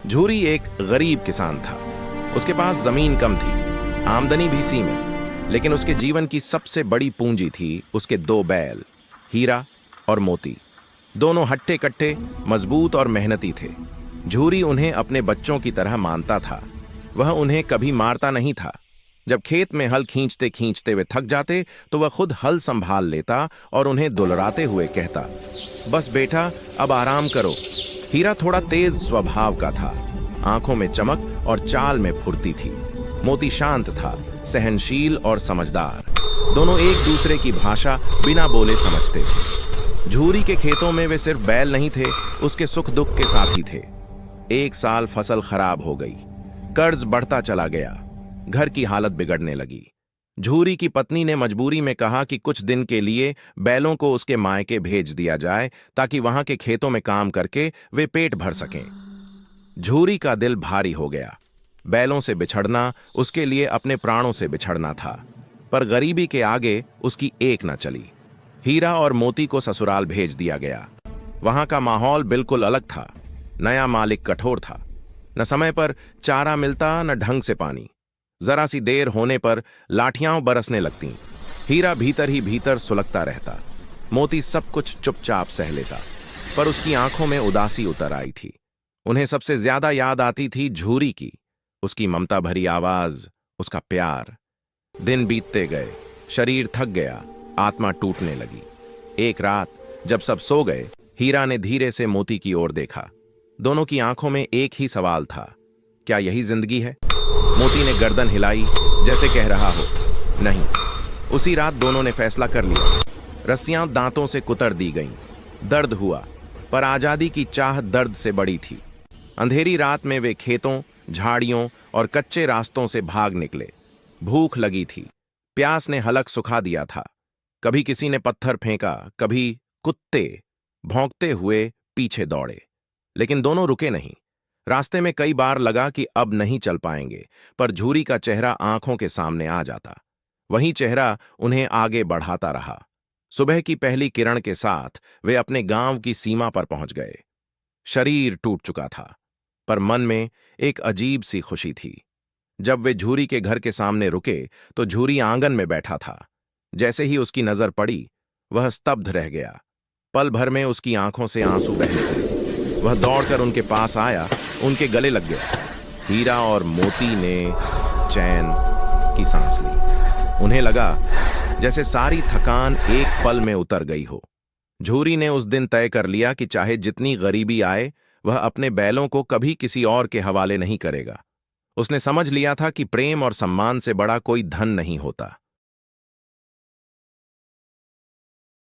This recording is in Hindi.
झूरी एक गरीब किसान था। उसके पास जमीन कम थी, आमदनी भी सीमित, लेकिन उसके जीवन की सबसे बड़ी पूंजी थी उसके दो बैल, हीरा और मोती। दोनों हट्टे कट्टे, मजबूत और मेहनती थे। झूरी उन्हें अपने बच्चों की तरह मानता था। वह उन्हें कभी मारता नहीं था। जब खेत में हल खींचते खींचते वे थक जाते तो वह खुद हल संभाल लेता और उन्हें दुलराते हुए कहता, बस बेटा, अब आराम करो। हीरा थोड़ा तेज स्वभाव का था, आंखों में चमक और चाल में फुर्ती थी। मोती शांत था, सहनशील और समझदार। दोनों एक दूसरे की भाषा बिना बोले समझते थे। झूरी के खेतों में वे सिर्फ बैल नहीं थे, उसके सुख दुख के साथी थे। एक साल फसल खराब हो गई, कर्ज बढ़ता चला गया, घर की हालत बिगड़ने लगी। झूरी की पत्नी ने मजबूरी में कहा कि कुछ दिन के लिए बैलों को उसके मायके भेज दिया जाए ताकि वहां के खेतों में काम करके वे पेट भर सकें। झूरी का दिल भारी हो गया। बैलों से बिछड़ना उसके लिए अपने प्राणों से बिछड़ना था, पर गरीबी के आगे उसकी एक न चली। हीरा और मोती को ससुराल भेज दिया गया। वहां का माहौल बिल्कुल अलग था। नया मालिक कठोर था। न समय पर चारा मिलता, न ढंग से पानी। जरा सी देर होने पर लाठियां बरसने लगतीं। हीरा भीतर ही भीतर सुलगता रहता। मोती सब कुछ चुपचाप सह लेता, पर उसकी आंखों में उदासी उतर आई थी। उन्हें सबसे ज्यादा याद आती थी झूरी की, उसकी ममता भरी आवाज, उसका प्यार। दिन बीतते गए, शरीर थक गया, आत्मा टूटने लगी। एक रात जब सब सो गए, हीरा ने धीरे से मोती की ओर देखा। दोनों की आंखों में एक ही सवाल था, क्या यही जिंदगी है? मोती ने गर्दन हिलाई, जैसे कह रहा हो, नहीं। उसी रात दोनों ने फैसला कर लिया। रस्सियां दांतों से कुतर दी गईं। दर्द हुआ, पर आजादी की चाह दर्द से बड़ी थी। अंधेरी रात में वे खेतों, झाड़ियों और कच्चे रास्तों से भाग निकले। भूख लगी थी, प्यास ने हलक सुखा दिया था। कभी किसी ने पत्थर फेंका, कभी कुत्ते भौंकते हुए पीछे दौड़े, लेकिन दोनों रुके नहीं। रास्ते में कई बार लगा कि अब नहीं चल पाएंगे, पर झूरी का चेहरा आंखों के सामने आ जाता। वही चेहरा उन्हें आगे बढ़ाता रहा। सुबह की पहली किरण के साथ वे अपने गांव की सीमा पर पहुंच गए। शरीर टूट चुका था, पर मन में एक अजीब सी खुशी थी। जब वे झूरी के घर के सामने रुके तो झूरी आंगन में बैठा था। जैसे ही उसकी नजर पड़ी, वह स्तब्ध रह गया। पल भर में उसकी आंखों से आंसू बहने लगे। वह दौड़कर उनके पास आया, उनके गले लग गया। हीरा और मोती ने चैन की सांस ली। उन्हें लगा जैसे सारी थकान एक पल में उतर गई हो। झूरी ने उस दिन तय कर लिया कि चाहे जितनी गरीबी आए, वह अपने बैलों को कभी किसी और के हवाले नहीं करेगा। उसने समझ लिया था कि प्रेम और सम्मान से बड़ा कोई धन नहीं होता।